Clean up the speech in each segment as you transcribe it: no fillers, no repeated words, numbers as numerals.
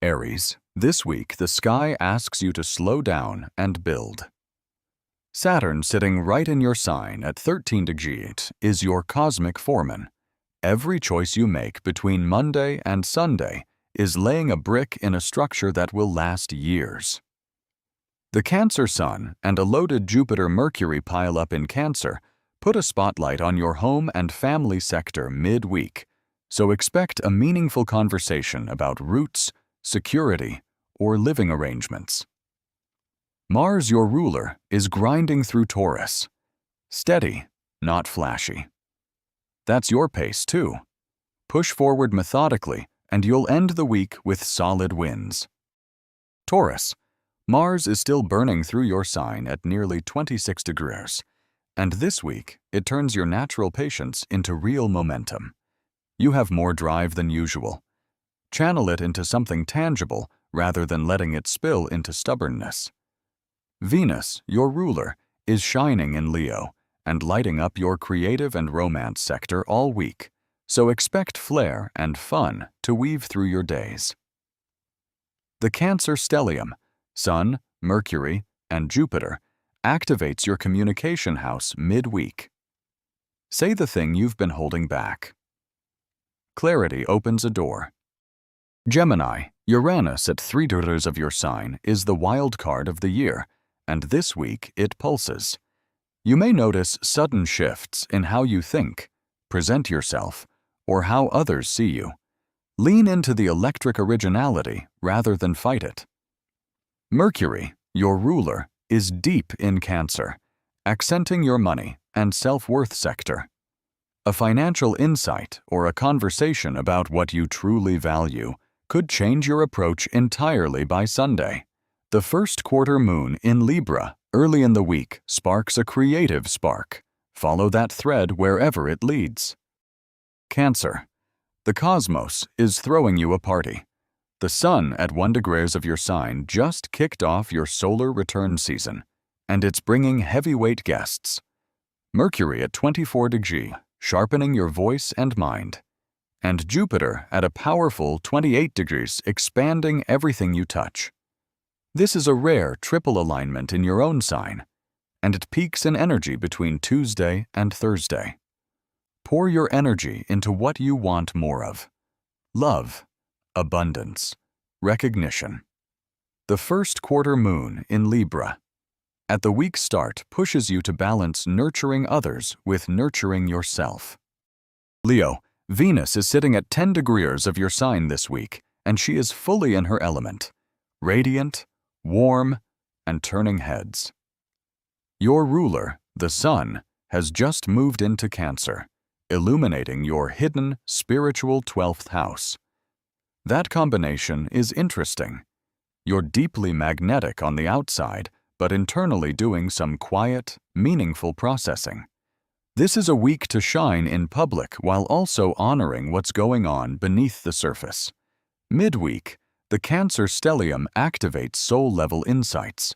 Aries, this week the sky asks you to slow down and build. Saturn sitting right in your sign at 13 degrees is your cosmic foreman. Every choice you make between Monday and Sunday is laying a brick in a structure that will last years. The Cancer Sun and a loaded Jupiter-Mercury pile-up in Cancer put a spotlight on your home and family sector mid-week, so expect a meaningful conversation about roots, security, or living arrangements. Mars, your ruler, is grinding through Taurus. Steady, not flashy. That's your pace, too. Push forward methodically, and you'll end the week with solid wins. Taurus, Mars is still burning through your sign at nearly 26 degrees, and this week it turns your natural patience into real momentum. You have more drive than usual. Channel it into something tangible rather than letting it spill into stubbornness. Venus, your ruler, is shining in Leo and lighting up your creative and romance sector all week, so expect flair and fun to weave through your days. The Cancer stellium, Sun, Mercury, and Jupiter, activates your communication house mid-week. Say the thing you've been holding back. Clarity opens a door. Gemini, Uranus at 3 degrees of your sign is the wild card of the year, and this week it pulses. You may notice sudden shifts in how you think, present yourself, or how others see you. Lean into the electric originality rather than fight it. Mercury, your ruler, is deep in Cancer, accenting your money and self-worth sector. A financial insight or a conversation about what you truly value could change your approach entirely by Sunday. The first quarter moon in Libra early in the week sparks a creative spark. Follow that thread wherever it leads. Cancer, the cosmos is throwing you a party. The sun at 1 degree of your sign just kicked off your solar return season, and it's bringing heavyweight guests. Mercury at 24 degrees, sharpening your voice and mind. And Jupiter at a powerful 28 degrees, expanding everything you touch. This is a rare triple alignment in your own sign, and it peaks in energy between Tuesday and Thursday. Pour your energy into what you want more of. Love, abundance, recognition. The first quarter moon in Libra, at the week's start, pushes you to balance nurturing others with nurturing yourself. Leo, Venus is sitting at 10 degrees of your sign this week, and she is fully in her element, radiant, warm, and turning heads. Your ruler, the sun, has just moved into Cancer, illuminating your hidden, spiritual 12th house. That combination is interesting. You're deeply magnetic on the outside, but internally doing some quiet, meaningful processing. This is a week to shine in public while also honoring what's going on beneath the surface. Midweek, the Cancer stellium activates soul-level insights.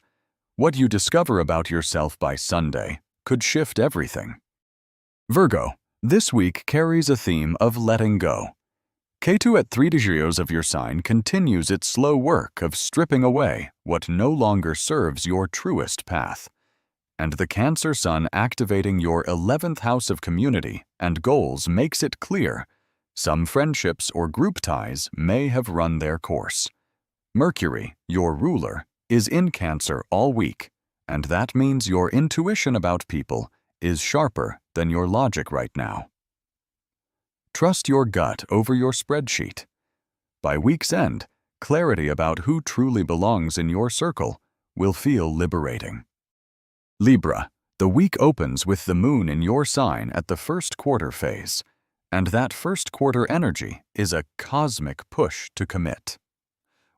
What you discover about yourself by Sunday could shift everything. Virgo, this week carries a theme of letting go. Ketu at 3 degrees of your sign continues its slow work of stripping away what no longer serves your truest path. And the Cancer Sun activating your 11th house of community and goals makes it clear some friendships or group ties may have run their course. Mercury, your ruler, is in Cancer all week, and that means your intuition about people is sharper than your logic right now. Trust your gut over your spreadsheet. By week's end, clarity about who truly belongs in your circle will feel liberating. Libra, the week opens with the moon in your sign at the first quarter phase, and that first quarter energy is a cosmic push to commit.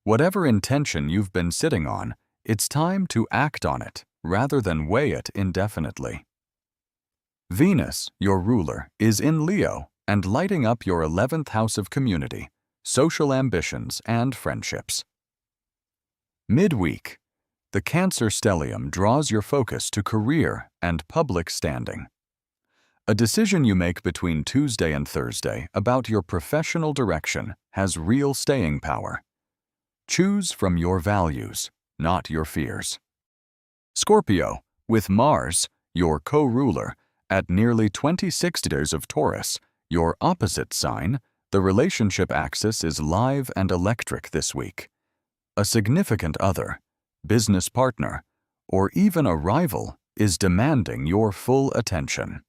Whatever intention you've been sitting on, it's time to act on it rather than weigh it indefinitely. Venus, your ruler, is in Leo and lighting up your 11th house of community, social ambitions, and friendships. Midweek, the Cancer stellium draws your focus to career and public standing. A decision you make between Tuesday and Thursday about your professional direction has real staying power. Choose from your values, not your fears. Scorpio, with Mars, your co-ruler, at nearly 26 degrees of Taurus, your opposite sign, the relationship axis is live and electric this week. A significant other, business partner, or even a rival is demanding your full attention.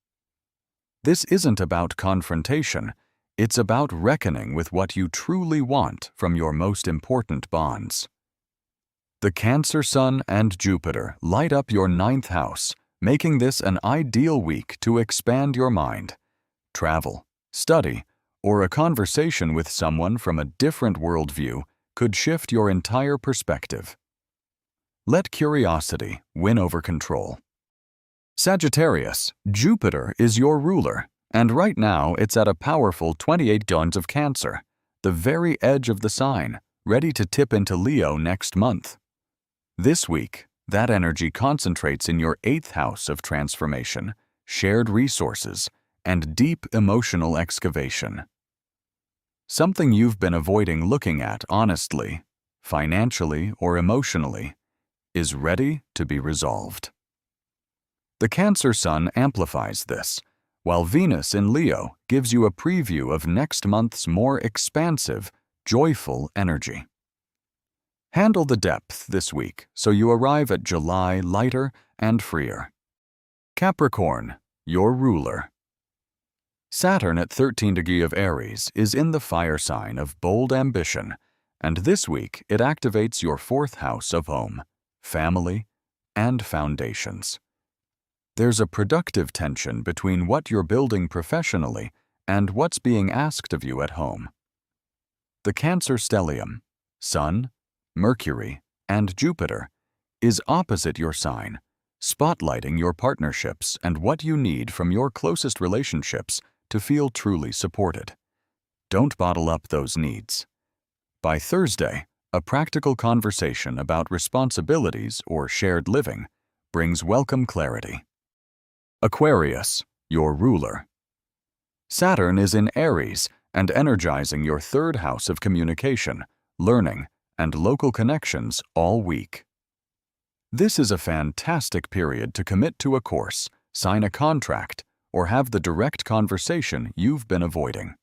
This isn't about confrontation, it's about reckoning with what you truly want from your most important bonds. The Cancer Sun and Jupiter light up your 9th house, making this an ideal week to expand your mind. Travel, study, or a conversation with someone from a different worldview could shift your entire perspective. Let curiosity win over control. Sagittarius, Jupiter is your ruler, and right now it's at a powerful 28 degrees of Cancer, the very edge of the sign, ready to tip into Leo next month. This week, that energy concentrates in your 8th house of transformation, shared resources, and deep emotional excavation. Something you've been avoiding looking at honestly, financially or emotionally, is ready to be resolved. The Cancer Sun amplifies this, while Venus in Leo gives you a preview of next month's more expansive, joyful energy. Handle the depth this week so you arrive at July lighter and freer. Capricorn, your ruler. Saturn at 13 degrees of Aries is in the fire sign of bold ambition, and this week it activates your 4th house of home, family, and foundations. There's a productive tension between what you're building professionally and what's being asked of you at home. The Cancer stellium, Sun, Mercury, and Jupiter, is opposite your sign, spotlighting your partnerships and what you need from your closest relationships to feel truly supported. Don't bottle up those needs. By Thursday, a practical conversation about responsibilities or shared living brings welcome clarity. Aquarius, your ruler. Saturn is in Aries and energizing your 3rd house of communication, learning, and local connections all week. This is a fantastic period to commit to a course, sign a contract, or have the direct conversation you've been avoiding.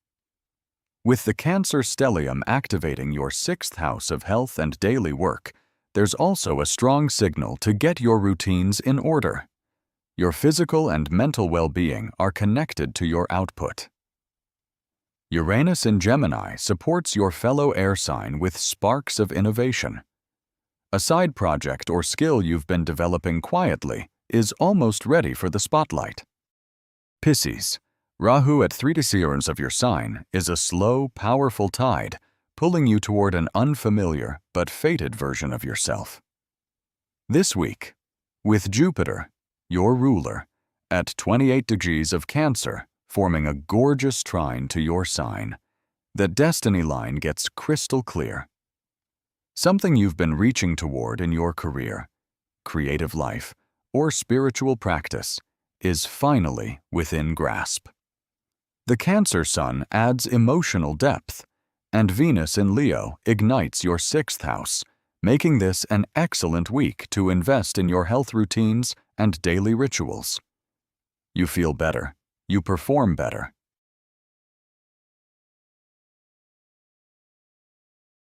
With the Cancer stellium activating your 6th house of health and daily work, there's also a strong signal to get your routines in order. Your physical and mental well-being are connected to your output. Uranus in Gemini supports your fellow air sign with sparks of innovation. A side project or skill you've been developing quietly is almost ready for the spotlight. Pisces, Rahu at 3 degrees of your sign is a slow, powerful tide, pulling you toward an unfamiliar but fated version of yourself. This week, with Jupiter, your ruler, at 28 degrees of Cancer, forming a gorgeous trine to your sign, the destiny line gets crystal clear. Something you've been reaching toward in your career, creative life, or spiritual practice is finally within grasp. The Cancer Sun adds emotional depth, and Venus in Leo ignites your 6th house, making this an excellent week to invest in your health routines and daily rituals. You feel better, you perform better,